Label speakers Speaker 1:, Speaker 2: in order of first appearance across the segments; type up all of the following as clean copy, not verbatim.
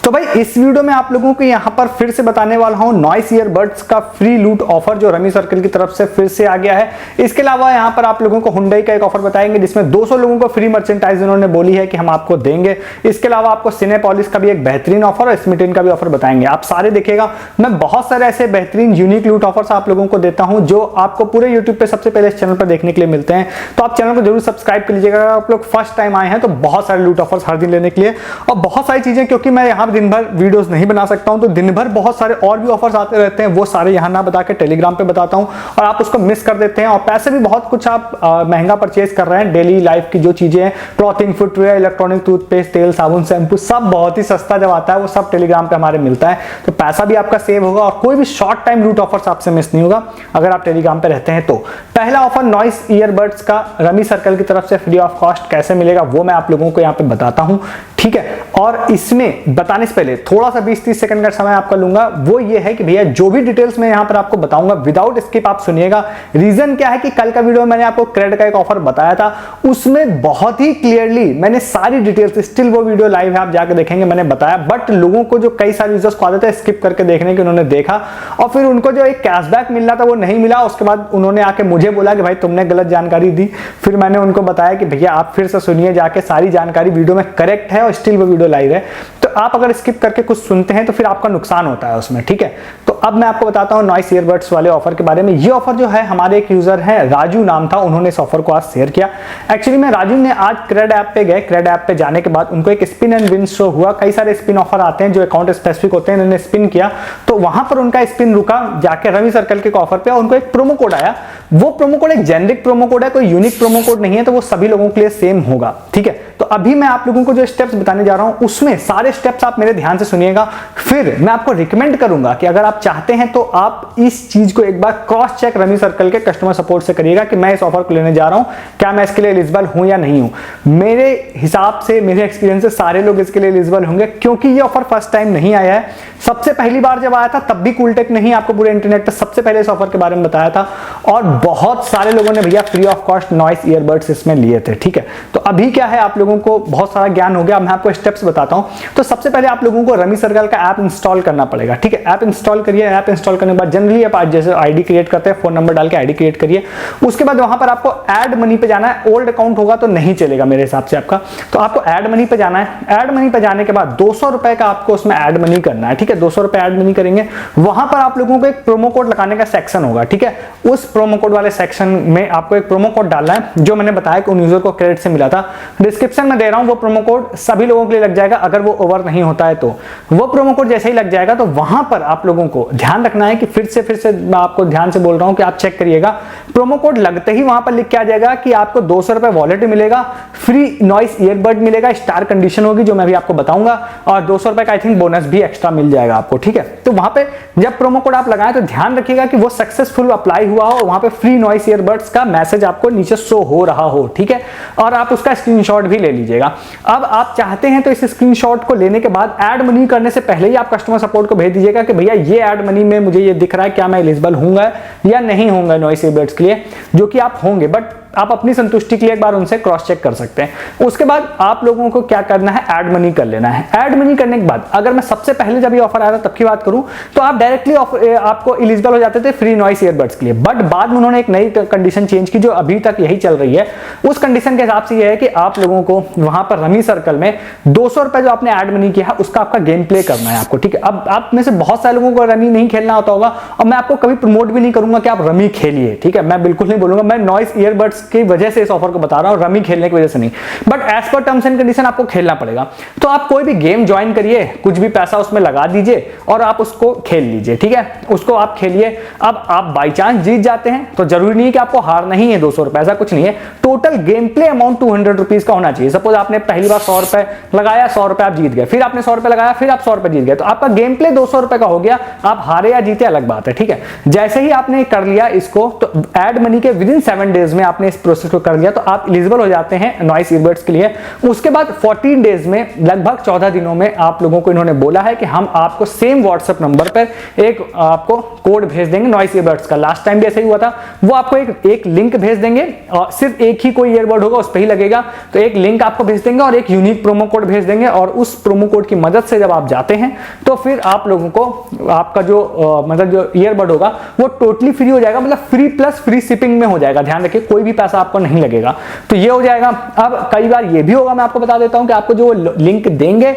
Speaker 1: तो भाई इस वीडियो में आप लोगों को यहाँ पर फिर से बताने वाला हूँ नॉइस ईयरबड्स का फ्री लूट ऑफर जो रमी सर्कल की तरफ से फिर से आ गया है। इसके अलावा यहाँ पर आप लोगों को हुंडई का एक ऑफर बताएंगे जिसमें 200 लोगों को फ्री मर्चेंटाइज उन्होंने बोली है कि हम आपको देंगे। इसके अलावा आपको सिनेपोलिस का भी एक बेहतरीन ऑफर और स्मिटिन का भी ऑफर बताएंगे। आप सारे देखिएगा, मैं बहुत सारे ऐसे बेहतरीन यूनिक लूट ऑफर्स आप लोगों को देता हूँ जो आपको पूरे यूट्यूब पे सबसे पहले इस चैनल पर देखने के लिए मिलते हैं। तो आप चैनल को जरूर सब्सक्राइब कर लीजिएगा। अगर आप लोग फर्स्ट टाइम आए हैं तो बहुत सारे लूट ऑफर्स हर दिन लेने के लिए और बहुत सारी चीजें, क्योंकि मैं यहाँ दिन भर वीडियोस नहीं बना सकता हूं तो दिन भर बहुत सारे और भी ऑफर्स आते रहते हैं, वो सारे यहां ना बता के टेलीग्राम पे बताता हूं और आप उसको मिस कर देते हैं। और पैसे भी बहुत कुछ आप महंगा परचेज कर रहे हैं। डेली लाइफ की जो चीजें हैं, क्लॉथिंग, फुटवेयर, इलेक्ट्रॉनिक, टूथपेस्ट, तेल, साबुन, शैम्पू, सब बहुत ही सस्ता जब आता है वो सब टेलीग्राम पे हमारे मिलता है। तो पैसा भी आपका सेव होगा और कोई भी शॉर्ट टाइम लूट ऑफर्स आपसे मिस नहीं होगा अगर आप टेलीग्राम पे रहते हैं। तो पहला ऑफर नॉइस ईयरबड्स का रमी सर्कल की तरफ से फ्री ऑफ कॉस्ट कैसे मिलेगा वो मैं आप लोगों को यहाँ पे बताता हूँ, ठीक है। और इसमें बताने से पहले थोड़ा सा 20-30 सेकंड का समय आपका लूंगा। वो ये है कि भैया जो भी डिटेल्स मैं यहाँ पर आपको बताऊंगा विदाउट स्किप आप सुनिएगा। रीजन क्या है कि कल का वीडियो में मैंने आपको क्रेड का एक ऑफर बताया था, उसमें बहुत ही क्लियरली मैंने सारी डिटेल्स, स्टिल वो वीडियो लाइव है आप जाकर देखेंगे, मैंने बताया। बट लोगों को जो कई सारे यूजर्स को आदत है स्किप करके देखने की, उन्होंने देखा और फिर उनको जो एक कैशबैक मिल रहा था वो नहीं मिला। उसके बाद उन्होंने आके मुझे बोला कि भाई तुमने गलत जानकारी दी। फिर मैंने उनको बताया कि भैया आप फिर से सुनिए जाके, सारी जानकारी वीडियो में करेक्ट है और स्टिल वो वीडियो लाइव है। तो आप अगर स्किप करके कुछ सुनते हैं तो फिर आपका नुकसान होता है उसमें, ठीक है। तो अब मैं आपको बताता हूं नॉइस ईयरबड्स वाले ऑफर के बारे में। ये ऑफर जो है हमारे एक यूजर है, राजू नाम था, उन्होंने इस ऑफर को आज शेयर किया। एक्चुअली में राजू ने आज क्रेड ऐप पे गए, क्रेड ऐप पे जाने के बाद उनको एक स्पिन एंड विन शो हुआ। कई सारे स्पिन ऑफर आते हैं जो अकाउंट स्पेसिफिक होते हैं, इन्होंने स्पिन किया तो वहां पर उनका स्पिन रुका जाके रमी सर्कल के ऑफर पे, उनको एक प्रोमो कोड आया। वो प्रोमो कोड एक जेनरिक प्रोमो कोड है, कोई यूनिक प्रोमो कोड नहीं है, तो वो सभी लोगों के लिए सेम होगा, ठीक है। तो अभी मैं आप लोगों को जो स्टेप्स बताने जा रहा हूं उसमें सारे स्टेप्स आप मेरे ध्यान से सुनिएगा। फिर मैं आपको रिकमेंड करूंगा कि अगर आप चाहते हैं तो आप इस चीज को एक बार क्रॉस चेक रमी सर्कल के कस्टमर सपोर्ट से करिएगा कि मैं इस ऑफर को लेने जा रहा हूं, क्या मैं इसके लिए एलिजिबल हूं या नहीं हूं। मेरे हिसाब से, मेरे एक्सपीरियंस से सारे लोग इसके लिए एलिजिबल होंगे, क्योंकि ये ऑफर फर्स्ट टाइम नहीं आया है। सबसे पहली बार जब आया था तब भी कूलटेक नहीं आपको पूरे इंटरनेट पर सबसे पहले इस ऑफर के बारे में बताया था और बहुत सारे लोगों ने भैया free of cost noise earbuds इसमें लिए थे, ठीक है। तो अभी क्या है, आप लोगों को बहुत सारा ज्ञान हो गया। मैं आपको स्टेप्स बताता हूं। तो सबसे पहले आप लोगों को रमी सर्कल का ऐप इंस्टॉल करना पड़ेगा, ठीक है। ऐप इंस्टॉल करिए। ऐप इंस्टॉल करने के बाद जनरली आप जैसे आईडी क्रिएट करते हैं, फोन नंबर डाल के आईडी क्रिएट करिए। उसके बाद वहां पर आपको ऐड मनी पे जाना है। ओल्ड अकाउंट होगा तो नहीं चलेगा मेरे हिसाब से आपका, तो आपको ऐड मनी पे जाना है। ऐड मनी पे जाने के बाद 200 रुपए का आपको उसमें ऐड मनी करना है, ठीक है। 200 रुपए ऐड मनी करेंगे। वहां पर आप लोगों को एक प्रोमो कोड लगाने का सेक्शन होगा, ठीक है। उस प्रोमो कोड वाले सेक्शन में आपको एक प्रोमो कोड डालना है जो मैंने बताया कि उन यूजर को क्रेडिट से मिला था। डिस्क्रिप्शन में दे रहा हूं, वो प्रोमो कोड सभी लोगों के लिए लग जाएगा अगर वो ओवर नहीं होता है तो। वो प्रोमो कोड जैसे ही लग जाएगा तो वहां पर आप लोगों को ध्यान रखना है कि फिर से मैं आपको ध्यान से बोल रहा हूं कि आप चेक करिएगा। प्रोमो कोड लगते ही वहां पर लिख के आ जाएगा कि आपको 200 रुपए वॉलेट मिलेगा, फ्री नॉइस ईयरबड मिलेगा, स्टार कंडीशन होगी जो मैं भी आपको बताऊंगा, और 200 रुपए का आई थिंक बोनस भी एक्स्ट्रा मिल जाएगा आपको, ठीक है। तो वहां पे जब प्रोमो कोड आप लगाएं तो ध्यान रखिएगा कि वो सक्सेसफुल अप्लाई हुआ हो, वहां पे फ्री नॉइस ईयरबड्स का मैसेज आपको नीचे शो हो रहा हो, ठीक है। और आप उसका स्क्रीनशॉट भी ले लीजिएगा। अब आप चाहते हैं तो इस स्क्रीनशॉट को लेने के बाद ऐड मनी करने से पहले ही आप कस्टमर सपोर्ट को भेज दीजिएगा कि भैया ये ऐड मनी में मुझे ये दिख रहा है, क्या मैं एलिजिबल हूंगा या नहीं होऊंगा नॉइस ईयरबड्स के लिए, जो कि आप होंगे, बट आप अपनी संतुष्टि के लिए एक बार उनसे क्रॉस चेक कर सकते हैं। उसके बाद आप लोगों को क्या करना है, ऐड मनी कर लेना है। ऐड मनी करने के बाद अगर मैं सबसे पहले जब ये ऑफर आया था तब की बात करूं तो आप डायरेक्टली आपको एलिजिबल हो जाते थे फ्री नॉइस ईयरबड्स के लिए। बट बाद में उन्होंने एक नई कंडीशन चेंज की जो अभी तक यही चल रही है। उस कंडीशन के हिसाब से ये है कि आप लोगों को वहां पर रमी सर्कल में 200 रुपए जो आपने ऐड मनी किया है उसका आपका गेम प्ले करना है आपको, ठीक है। अब आप में से बहुत सारे लोगों को रमी नहीं खेलना होता होगा और मैं आपको कभी प्रमोट भी नहीं करूंगा कि आप रमी खेलिए, ठीक है। मैं बिल्कुल नहीं बोलूंगा, मैं नॉइस ईयरबड्स की वजह से इस ऑफर को बता रहा हूं, रमी खेलने की वजह से नहीं। But as per terms and condition आपको खेलना पड़ेगा। तो आप कोई भी गेम ज्वाइन करिए, कुछ भी पैसा उसमें लगा दीजिए और आप उसको खेल लीजिए, ठीक है। उसको आप खेलिए। अब आप बाई चांस जीत जाते हैं तो जरूरी नहीं कि आपको हारना ही है 200 रुपए, ऐसा कुछ नहीं है। Total game play amount 200 rupees का होना चाहिए। सपोज आपने पहली बार 100 रुपए लगाया, 100 रुपए आप जीत गए, फिर आपने 100 रुपए लगाया, फिर आप 100 रुपए जीत गए, तो आपका गेम प्ले 200 रुपए का हो गया। आप हारे या जीते अलग बात है, ठीक है। जैसे ही आपने कर लिया इसको तो ऐड मनी के विद इन 7 डेज में आपने इस प्रोसेस को कर दिया तो आप एलिजिबल हो जाते हैं नॉइस ईयरबड्स के लिए। उसके बाद 14 डेज में, लगभग 14 दिनों में आप लोगों को इन्होंने बोला है कि हम आपको सेम व्हाट्सएप नंबर पर एक आपको कोड भेज देंगे नॉइस ईयरबड्स का। लास्ट टाइम भी ऐसे ही हुआ था, वो आपको एक लिंक भेज देंगे और सिर्फ एक ही कोई ईयरबड होगा उस पर ही लगेगा, तो एक लिंक आपको भेज देंगे और एक यूनिक प्रोमो कोड भेज देंगे, और उस प्रोमो कोड की मदद से जब आप जाते हैं तो फिर आप लोगों को आपका जो मतलब जो ईयरबड होगा वो टोटली फ्री हो जाएगा, मतलब फ्री प्लस फ्री शिपिंग में हो जाएगा। ध्यान रखिए कोई भी पैसा आपको नहीं लगेगा, तो ये हो जाएगा। अब कई बार ये भी होगा, मैं आपको बता देता हूं कि आपको जो लिंक देंगे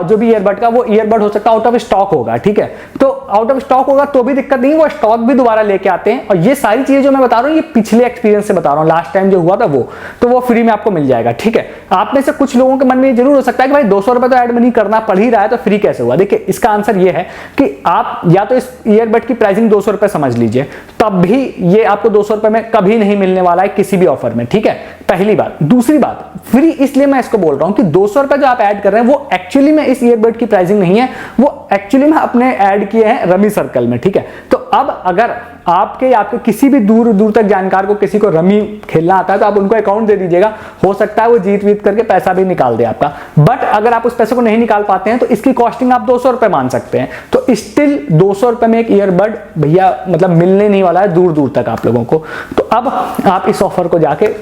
Speaker 1: जो भी ईयरबड का, वो ईयरबड हो सकता है आउट ऑफ स्टॉक होगा, ठीक है। तो आउट ऑफ स्टॉक होगा तो भी दिक्कत नहीं, वो स्टॉक भी दोबारा लेके आते हैं। और ये सारी चीजें जो मैं बता रहा हूं ये पिछले एक्सपीरियंस से बता रहा हूं, लास्ट टाइम जो हुआ था वो, तो वो फ्री में आपको मिल जाएगा, ठीक है। आप में से कुछ लोगों के मन में जरूर हो सकता है कि भाई 200 रुपए तो ऐड मनी करना पड़ ही रहा है तो फ्री कैसे हुआ। देखिए इसका आंसर ये है कि आप या तो इस ईयरबड की प्राइसिंग 200 रुपए समझ लीजिए, तब भी ये आपको 200 रुपए में कभी नहीं मिलने वाला है किसी भी ऑफर में, ठीक है। पहली बात। दूसरी बात, फ्री इसलिए मैं इसको बोल रहा हूं कि 200 रुपए जो आप ऐड कर रहे हैं वो एक्चुअली में इस ईयरबड की प्राइसिंग नहीं है, वो एक्चुअली में अपने ऐड किए हैं रमी सर्कल में, ठीक है। तो अब अगर आपके किसी भी दूर दूर तक जानकार को किसी को रमी खेलना आता है तो आप उनको अकाउंट दे दीजिएगा, हो सकता है वो जीत वीत करके पैसा भी निकाल दे आपका। बट अगर आप उस पैसे को नहीं निकाल पाते हैं तो इसकी कॉस्टिंग आप 200 रुपए मान सकते हैं। तो स्टिल 200 रुपए में एक ईयरबड भैया मतलब मिलने नहीं वाला है दूर दूर तक आप लोगों को। तो अब आप इस ऑफर को जाके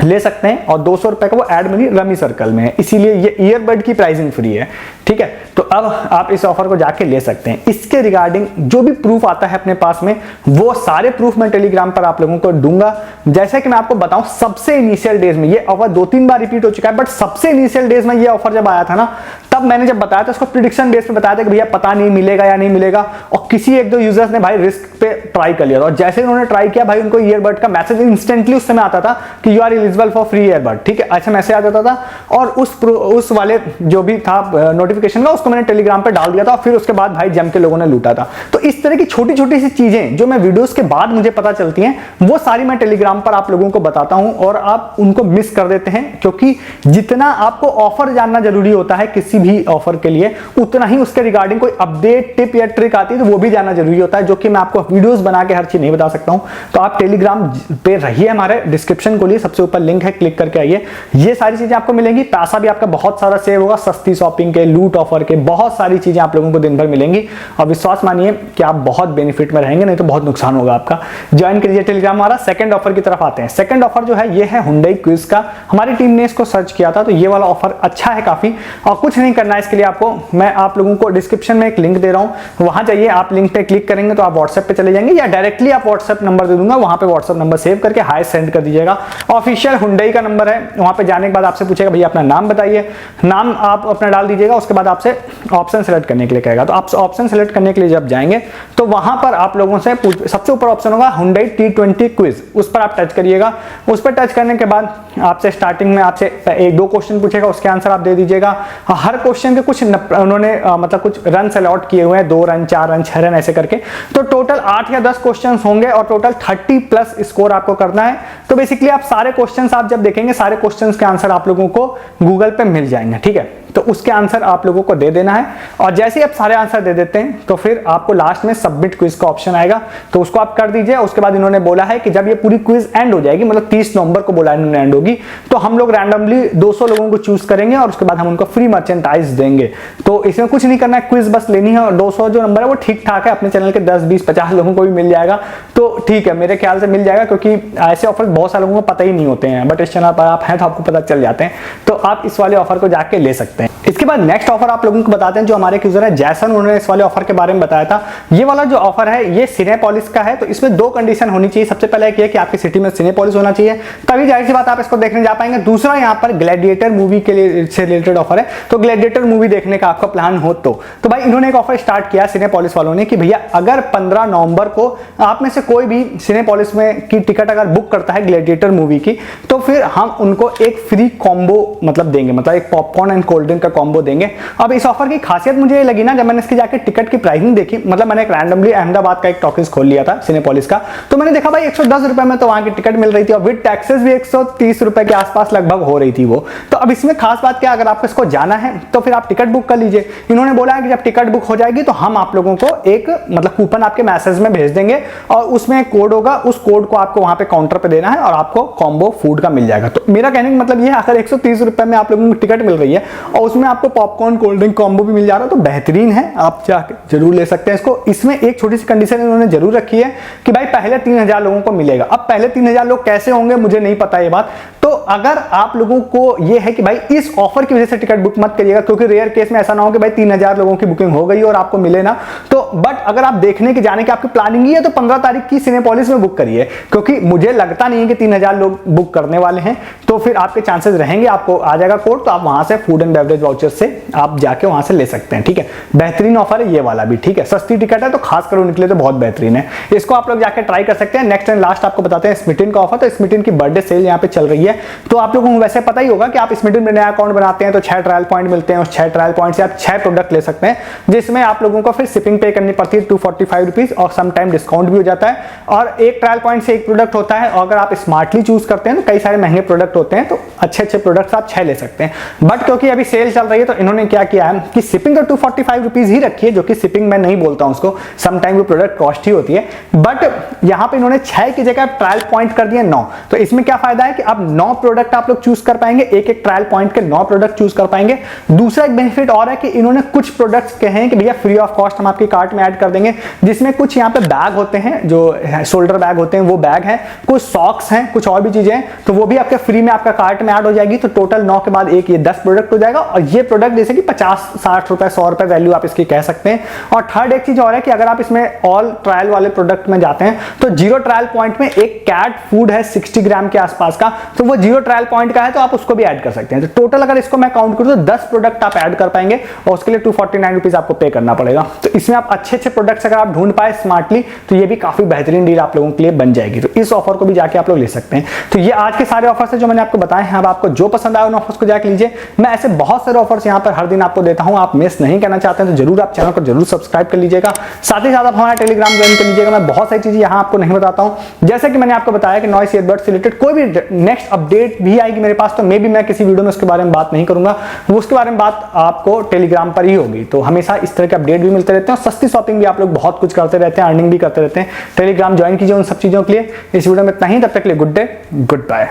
Speaker 1: ले सकते हैं, और 200 रुपए का वो एड मनी रमी सर्कल में है, इसीलिए ये ईयरबड की प्राइसिंग फ्री है, ठीक है। तो अब आप इस ऑफर को जाके ले सकते हैं। इसके रिगार्डिंग जो भी प्रूफ आता है अपने पास में, वो सारे प्रूफ मैं टेलीग्राम पर आप लोगों को दूंगा। जैसे कि मैं आपको बताऊं, सबसे इनिशियल डेज में ये ऑफर 2-3 बार रिपीट हो चुका है, बट सबसे इनिशियल डेज में ये ऑफर जब आया था ना, तब मैंने जब बताया था उसको प्रिडिक्शन बेस पे बताया था कि भैया पता नहीं मिलेगा या नहीं मिलेगा, और किसी एक दो यूजर्स ने भाई रिस्क पे ट्राई कर लिया था, और जैसे उन्होंने ट्राई किया भाई उनको ईयरबड का मैसेज इंस्टेंटली उस समय आता था कि you are eligible for free earbud, ठीक है, ऐसा मैसेज आ जाता था। और उस वाले जो भी था नोटिफिकेशन का, उसको मैंने टेलीग्राम पे डाल दिया था, और फिर उसके बाद भाई जम के लोगों ने लूटा था। तो इस तरह की छोटी छोटी सी चीजें जो मैं वीडियोस के बाद मुझे पता चलती हैं, वो सारी मैं टेलीग्राम पर आप लोगों को बताता हूं, और आप उनको मिस कर देते हैं, क्योंकि जितना आपको ऑफर जानना जरूरी होता है किसी भी ऑफर के लिए, उतना ही उसके रिगार्डिंग कोई अपडेट टिप या ट्रिक आती है तो वो भी जानना जरूरी होता है, जो कि मैं आपको वीडियोस बना के हर चीज नहीं बता सकता हूं। तो आप टेलीग्राम पे रहिए, हमारे डिस्क्रिप्शन को लिए सबसे ऊपर लिंक है, क्लिक करके आइए, ये सारी चीजें आपको मिलेंगी। पैसा भी आपका बहुत सारा सेव होगा, सस्ती शॉपिंग के, लूट ऑफर के, बहुत सारी चीजें आप लोगों को दिन भर मिलेंगी, और विश्वास मानिए कि आप बहुत बेनिफिट में रहेंगे, नहीं तो बहुत नुकसान होगा आपका। ज्वाइन करिए टेलीग्राम हमारा। सेकंड ऑफर की तरफ आते हैं। सेकंड ऑफर जो है ये है हुंडई क्विज का। हमारी टीम ने इसको सर्च किया था, तो ये वाला ऑफर अच्छा है काफी, और कुछ नहीं करना है इसके लिए आपको, मैं आप लोगों को डिस्क्रिप्शन में एक लिंक दे रहा हूं, वहां जाइए, आप लिंक पे क्लिक करेंगे तो आप व्हाट्सएप पे चले जाएंगे, या डायरेक्टली आप व्हाट्सएप नंबर दे दूंगा, वहां पे व्हाट्सएप नंबर सेव करके हाय सेंड कर दीजिएगा। ऑफिशियल हुंडई का नंबर है, वहां पे जाने के बाद आपसे पूछेगा भैया अपना नाम बताइए, नाम आप अपना डाल दीजिएगा, उसके बाद आपसे ऑप्शन सेलेक्ट करने के लिए कहेगा। तो आप ऑप्शन सेलेक्ट करने के लिए जब जाएंगे तो वहां पर आप लोगों से सबसे ऊपर ऑप्शन होगा हुंडई T20 क्विज, उस पर आप टच करिएगा। उस पर टच करने के बाद आपसे स्टार्टिंग में आपसे 1-2 क्वेश्चन पूछेगा, उसके आंसर आप दे दीजिएगा। हर क्वेश्चन के कुछ उन्होंने मतलब कुछ रन अलॉट किए हुए हैं, 2 रन, 4 रन, 6 रन ऐसे करके, तो टोटल 8 या 10 क्वेश्चन होंगे, और टोटल 30 प्लस स्कोर आपको करना है। तो बेसिकली आप सारे क्वेश्चंस आप जब देखेंगे, सारे क्वेश्चंस के आंसर आप लोगों को गूगल पे मिल जाएंगे, ठीक है। तो उसके आंसर आप लोगों को दे देना है, और जैसे ही आप सारे आंसर दे देते हैं तो फिर आपको लास्ट में सबमिट क्विज का ऑप्शन आएगा, तो उसको आप कर दीजिए। उसके बाद इन्होंने बोला है कि जब ये पूरी क्विज एंड हो जाएगी, मतलब 30 नवंबर को बोला इन्होंने एंड होगी, तो हम लोग रैंडमली 200 लोगों को चूज करेंगे, और उसके बाद हम उनको फ्री मर्चेंटाइज देंगे। तो इसमें कुछ नहीं करना है, क्विज बस लेनी है, और 200 जो नंबर है वो ठीक ठाक है, अपने चैनल के 10, 20, 50 लोगों को भी मिल जाएगा, तो ठीक है, मेरे ख्याल से मिल जाएगा, क्योंकि ऐसे ऑफर बहुत सारे लोगों को पता ही नहीं होते हैं, बट इस चैनल पर आप हैं तो आपको पता चल जाते हैं, तो आप इस वाले ऑफर को जाके ले सकते हैं। इसके बाद नेक्स्ट ऑफर आप लोगों को बताते हैं, जो हमारे यूजर है जैसन, उन्होंने इस वाले ऑफर के बारे में बताया था। ये वाला जो ऑफर है ये सिनेपोलिस का है, तो इसमें 2 कंडीशन होनी चाहिए। सबसे पहले एक कि आपकी सिटी में सिनेपोलिस होना चाहिए, तभी जाहिर सी बात आप इसको देखने जा पाएंगे। दूसरा यहाँ पर ग्लैडिएटर मूवी के लिए से रिलेटेड ऑफर है, तो ग्लैडिएटर मूवी देखने का आपका प्लान हो तो भाई इन्होंने एक ऑफर स्टार्ट किया सिनेपोलिस वालों ने कि भैया अगर 15 नवंबर को आप में से कोई भी सिनेपोलिस में की टिकट अगर बुक करता है ग्लैडिएटर मूवी की, तो फिर हम उनको एक फ्री कॉम्बो मतलब देंगे, मतलब एक पॉपकॉर्न एंड कोल्ड ड्रिंक का कॉम्बो कॉम्बो देंगे। अब इस ऑफर की खासियत मुझे ये लगी ना, जब मैंने इसकी जाके टिकट की प्राइसिंग देखी, मतलब मैंने एक रैंडमली अहमदाबाद का एक टॉकीज खोल लिया था सिनेपोलिस का, तो मैंने देखा भाई 110 रुपए में तो वहां की टिकट मिल रही थी और विद टैक्सेस भी 130 रुपए के आसपास लगभग हो रही थी वो। तो अब इसमें खास बात क्या, अगर आपको इसको जाना है तो फिर आप टिकट बुक कर लीजिए। इन्होंने बोला है कि जब टिकट बुक हो जाएगी तो हम आप लोगों को एक मतलब कूपन आपके मैसेज में भेज देंगे और उसमें एक कोड होगा, उस कोड को आपको वहां पे काउंटर पे देना है और आपको कॉम्बो फूड का मिल जाएगा। तो मेरा कहने का मतलब ये है, अगर 130 रुपए में आप लोगों को टिकट मिल रही है और उसमें आपको पॉपकॉर्न कोल्ड ड्रिंक कॉम्बो भी मिल जा रहा है तो बेहतरीन है, आप जाके जरूर ले सकते हैं इसको। इसमें एक छोटी सी कंडीशन इन्होंने जरूर रखी है कि भाई पहले 3000 लोगों को मिलेगा। अब पहले 3000 लोग कैसे होंगे मुझे नहीं पता ये बात, तो अगर आप लोगों को ये है कि भाई इस ऑफर की वजह से टिकट बुक मत करिएगा, क्योंकि रेयर केस में ऐसा ना हो कि भाई 3000 लोगों की बुकिंग हो गई और आपको मिले ना। तो बट अगर आप देखने के जाने की आपकी प्लानिंग ही है तो 15 तारीख की सिनेपोलिस में बुक करिए, क्योंकि मुझे लगता नहीं है कि 3000 लोग बुक करने वाले हैं। तो फिर आपके चांसेस रहेंगे, आपको आ जाएगा कोड, तो आप वहां से फूड एंड बेवरेज वाउचर से आप जाके वहां से ले सकते हैं। ठीक है, बेहतरीन ऑफर है ये वाला भी। ठीक है, सस्ती टिकट है तो खास कर उनके लिए तो बहुत बेहतरीन है, इसको आप लोग जाके ट्राई कर सकते हैं। नेक्स्ट एंड लास्ट आपको बताते हैं स्मिटिन का ऑफर। तो स्मिटिन की बर्थडे सेल यहाँ पे चल रही है, तो आप लोगों को वैसे पता ही होगा कि आप स्मिटिन में नया अकाउंट बनाते हैं तो 6 ट्रायल पॉइंट मिलते हैं, उस 6 ट्रायल पॉइंट से आप 6 प्रोडक्ट ले सकते हैं, जिसमें आप लोगों को फिर शिपिंग पे करनी पड़ती है 245 रुपीज और सम टाइम डिस्काउंट भी हो जाता है। और एक ट्रायल पॉइंट से एक प्रोडक्ट होता है, और अगर आप स्मार्टली चूज करते हैं तो कई सारे महंगे प्रोडक्ट होते हैं, तो अच्छे अच्छे प्रोडक्ट्स आप 6 ले सकते हैं। बट क्योंकि अभी सेल चल रही है तो इन्होंने क्या किया है कि शिपिंग तो 245 रुपीज ही रखी है, जो कि शिपिंग मैं नहीं बोलता हूं उसको, सम टाइम वो प्रोडक्ट कॉस्ट ही होती है। बट यहां पे इन्होंने 6 की जगह ट्रायल पॉइंट कर दिए 9। तो इसमें क्या फायदा है कि अब 9 प्रोडक्ट आप लोग चूज कर पाएंगे, एक एक ट्रायल पॉइंट के 9 प्रोडक्ट चूज कर पाएंगे। दूसरा एक बेनिफिट और है कि इन्होंने कुछ प्रोडक्ट्स कहे हैं कि भैया फ्री ऑफ कॉस्ट हम आपकी कार्ट में ऐड कर देंगे, जिसमें कुछ यहाँ पे बैग होते हैं, जो शोल्डर बैग होते हैं वो बैग है, कुछ सॉक्स हैं, कुछ और भी चीजें हैं, तो वो भी आपके फ्री में आपका कार्ट में ऐड हो जाएगी। तो टोटल 9 के बाद एक ये 10 प्रोडक्ट हो जाएगा, और ये प्रोडक्ट जैसे कि 50-60 रुपए 100 रुपए वैल्यू आप इसकी कह सकते हैं। और थर्ड एक चीज और है कि अगर आप इसमें ऑल ट्रायल वाले प्रोडक्ट में जाते हैं तो 0 ट्रायल पॉइंट में एक कैट फूड है 60 ग्राम के आसपास का, तो वो 0 ट्रायल पॉइंट का है तो आप उसको भी ऐड कर सकते हैं। तो टोटल अगर इसको मैं काउंट करूं तो 10 प्रोडक्ट आप ऐड कर पाएंगे और उसके लिए 249 रुपीज आपको पे करना पड़ेगा। तो इसमें आप अच्छे अच्छे प्रोडक्ट्स अगर आप ढूंढ पाए स्मार्टली तो ये भी काफी बेहतरीन डील आप लोगों के लिए बन जाएगी। तो इस ऑफर को भी जाके आप लोग ले सकते हैं। तो ये आज के सारे ऑफर्स है जो मैंने आपको बताए हैं। अब आपको जो पसंद आए उन ऑफर्स को जाके लीजिए। मैं ऐसे बहुत सारे ऑफर्स यहाँ पर हर दिन आपको देता हूँ, आप मिस नहीं करना चाहते हैं तो जरूर आप चैनल को जरूर सब्सक्राइब कर लीजिएगा। साथ ही साथ आप हमारा टेलीग्राम ज्वाइन कर लीजिएगा। मैं बहुत सारी चीजें यहाँ आपको नहीं बताता हूँ, जैसे कि मैंने आपको बताया कि नॉइस ईयरबड्स से रिलेटेड कोई भी नेक्स्ट अपडेट भी आएगी मेरे पास तो मे बी मैं किसी वीडियो में उसके बारे में बात नहीं करूंगा, उसके बारे में बात आपको टेलीग्राम पर ही होगी। तो हमेशा इस तरह के अपडेट भी मिलते रहते हैं और सस्ती शॉपिंग भी आप लोग बहुत कुछ करते रहते हैं, अर्निंग भी करते रहते हैं। टेलीग्राम ज्वाइन कीजिए उन सब चीजों के लिए। इस वीडियो में इतना ही, तब तक के लिए गुड डे, गुड बाय।